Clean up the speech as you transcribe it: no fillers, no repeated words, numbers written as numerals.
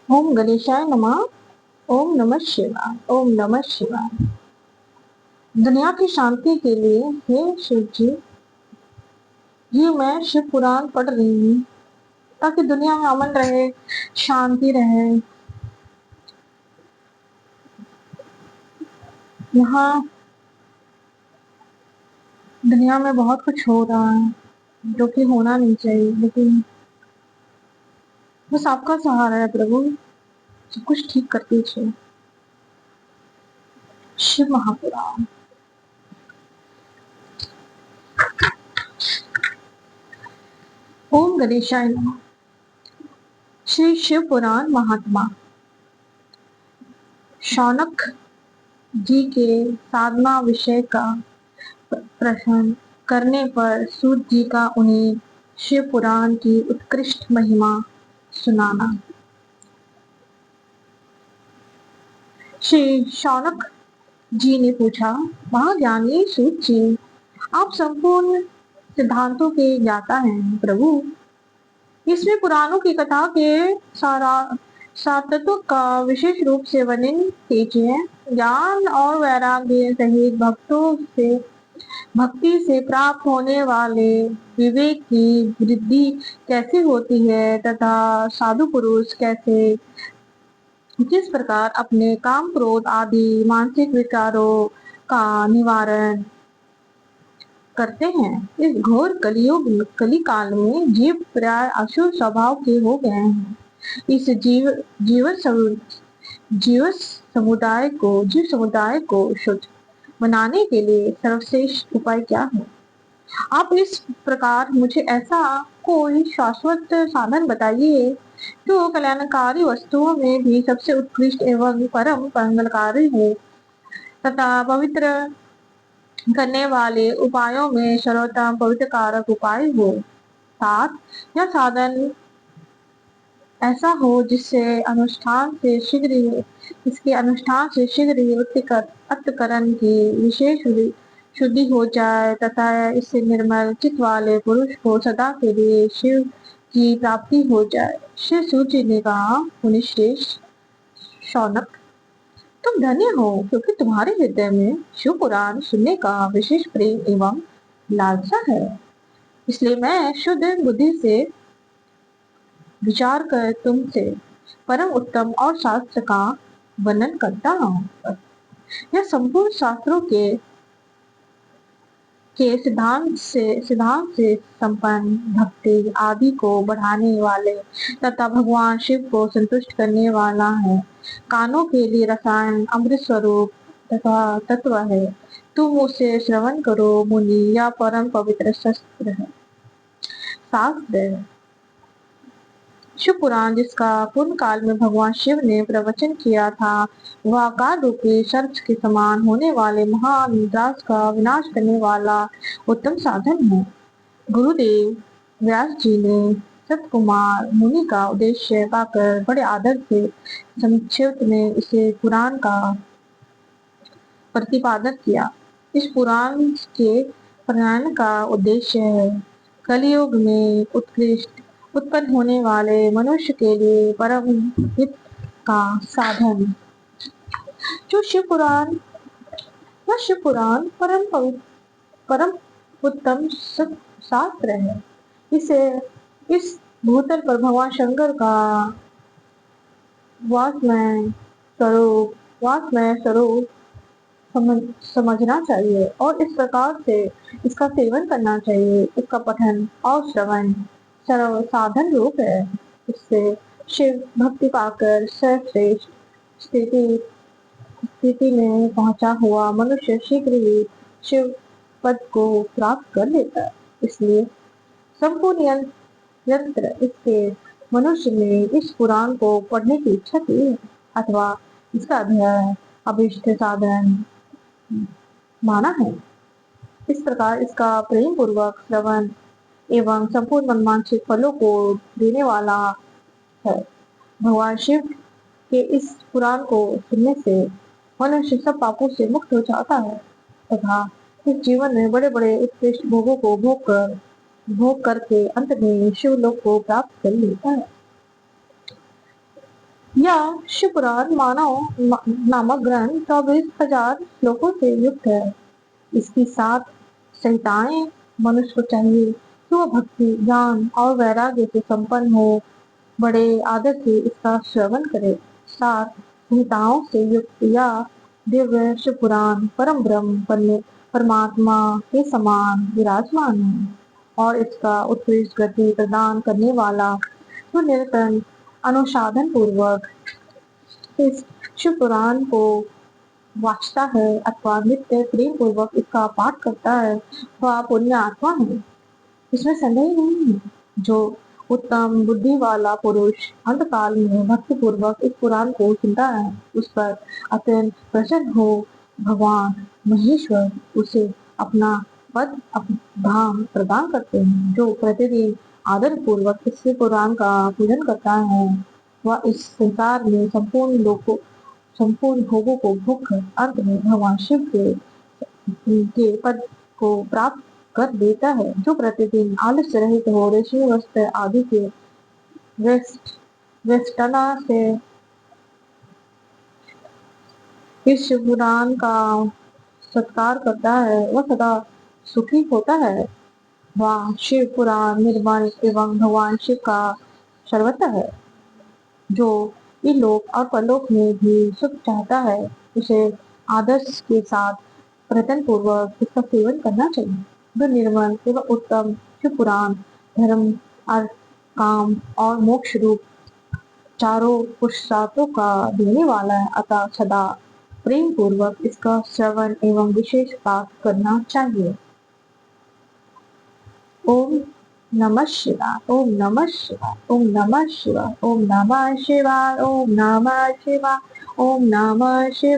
ओम गणेशाय नमः। ओम नमः शिवाय। ओम नमः शिवाय। दुनिया की शांति के लिए हे शिव जी, ये मैं शिव पुराण पढ़ रही हूँ ताकि दुनिया में अमन रहे, शांति रहे। यहाँ दुनिया में बहुत कुछ हो रहा है जो कि होना नहीं चाहिए, लेकिन बस आपका सहारा है प्रभु, सब कुछ ठीक कर दीजिए। शिव महापुराण। ओम गणेशाय नमः। श्री शिव पुराण महात्मा। शौनक जी के साधना विषय का प्रश्न करने पर सूत जी का उन्हें शिव पुराण की उत्कृष्ट महिमा सुनाना। श्री शौनक जी ने पूछा, महाज्ञानी सूत जी, आप संपूर्ण सिद्धांतों के ज्ञाता हैं प्रभु, इसमें पुराणों की कथा के सातत्व का विशेष रूप से वर्णन कीजिए। ज्ञान और वैराग्य सहित भक्ति से प्राप्त होने वाले विवेक की वृद्धि कैसे होती है तथा साधु पुरुष कैसे किस प्रकार अपने काम क्रोध आदि मानसिक विकारों का निवारण करते हैं। इस घोर कली काल में जीव प्राय असुर स्वभाव के हो गए हैं। इस जीव समुदाय को शुद्ध बनाने के लिए सर्वश्रेष्ठ उपाय क्या है? आप इस प्रकार मुझे ऐसा कोई शाश्वत साधन बताइए जो कल्याणकारी वस्तुओं में भी सबसे उत्कृष्ट एवं परम मंगलकारी हो तथा पवित्र करने वाले उपायों में सर्वोत्तम पवित्र कारक उपाय हो। साथ यह साधन ऐसा हो जिससे इसके अनुष्ठान से शीघ्र ही अंतःकरण की विशेष शुद्धि हो जाए तथा इससे निर्मल चित्त वाले पुरुष को सदा के लिए शिव की प्राप्ति हो जाए। श्री सूची ने कहा, मुनिश्रेष्ठ शौनक, तुम धन्य हो क्योंकि तुम्हारे हृदय में शिव पुराण सुनने का विशेष प्रेम एवं लालसा है। इसलिए मैं शुद्ध बुद्धि से विचार कर तुमसे परम उत्तम और शास्त्र का वर्णन करता हूँ। यह संपूर्ण शास्त्रों के सिद्धांत से संपन्न भक्ति आदि को बढ़ाने वाले तथा भगवान शिव को संतुष्ट करने वाला है। कानों के लिए रसायन अमृत स्वरूप तथा तत्व है। तुम उसे श्रवण करो मुनि, या परम पवित्र शास्त्र है। शिव पुराण जिसका पूर्ण काल में भगवान शिव ने प्रवचन किया था, वह काल रूपी सर्प के समान होने वाले महान दास का विनाश करने वाला उत्तम साधन है। गुरुदेव व्यास जी ने सतकुमार मुनि का उद्देश्य पाकर बड़े आदर से संक्षिप्त में इसे पुराण का प्रतिपादन किया। इस पुराण के प्रणायन का उद्देश्य है कलयुग में उत्पन्न होने वाले मनुष्य के लिए परम हित का साधन। जो शिव पुराण परम उत्तम शास्त्र है। इसे इस भूतल पर भगवान शंकर का वासमय स्वरूप समझना चाहिए और इस प्रकार से इसका सेवन करना चाहिए। इसका पठन और श्रवण सर्व साधन रूप है। इससे शिव भक्ति पाकर सर्वश्रेष्ठ स्थिति में पहुंचा हुआ मनुष्य शीघ्र ही शिव पद को प्राप्त कर लेता है। इसलिए संपूर्ण यंत्र इसके मनुष्य ने इस पुराण को पढ़ने की इच्छा की है अथवा इसका अध्ययन अभिष्ट साधन माना है। इस प्रकार इसका प्रेम पूर्वक श्रवण एवं संपूर्ण मनवांछित फलों को देने वाला है। भगवान शिव के इस पुराण को सुनने से मनुष्य सब पापों से मुक्त हो जाता है तथा इस जीवन में बड़े बड़े उत्कृष्ट भोगों को भोग करके अंत में शिवलोक को प्राप्त कर लेता है। यह शिवपुराण नामक ग्रंथ 24,000 श्लोकों से युक्त है। इसकी 7 संहिताएं मनुष्य को चाहिए कि वह भक्ति, ज्ञान और वैराग्य से संपन्न हो। बड़े आदर से इसका श्रवण करे। 7 संहिताओं से युक्त यह दिव्य शिवपुराण परम ब्रह्म परमात्मा के समान विराजमान है और इसका उत्कृष्ट गति प्रदान करने वाला जो निरंतर अनुसाधन पूर्वक इस शिवपुराण को वाचता है अथवा नित्य प्रेम पूर्वक इसका पाठ करता है वह पुण्य आत्मा है, इसमें संदेह नहीं है। जो उत्तम बुद्धि वाला पुरुष अंतकाल में भक्ति पूर्वक इस पुराण को सुनता है उस पर अत्यंत प्रसन्न हो भगवान महेश्वर उसे अपना पद धाम प्रदान करते हैं। जो प्रतिदिन आदर पूर्वक इस पुराण का पूजन करता है वह इस संसार में संपूर्ण भोगों को भूख कर अंत में भगवान शिव के पद को प्राप्त कर देता है। जो प्रतिदिन आलस्य रहित हो ऋषि वस्त्र आदि के वेष्टना से इस पुराण का सत्कार करता है वह सदा सुखी होता है। वह शिव पुराण निर्मल एवं भगवान शिव का सर्वत्र है। जो इलोक और परलोक में भी सुख चाहता है उसे आदर्श के साथ प्रयत्न पूर्वक इसका सेवन करना चाहिए। जो निर्मल एवं उत्तम शिव पुराण धर्म, अर्थ, काम और मोक्ष रूप चारों पुरुषार्थों का देने वाला है अतः सदा प्रेम पूर्वक इसका श्रवण एवं विशेष पाठ करना चाहिए। ओम नमः शिवाय, ओम नमः शिवाय, ओम नमः शिवाय, ओम नमः शिवाय, ओम नमः शिवाय, ओम नमः शिवाय।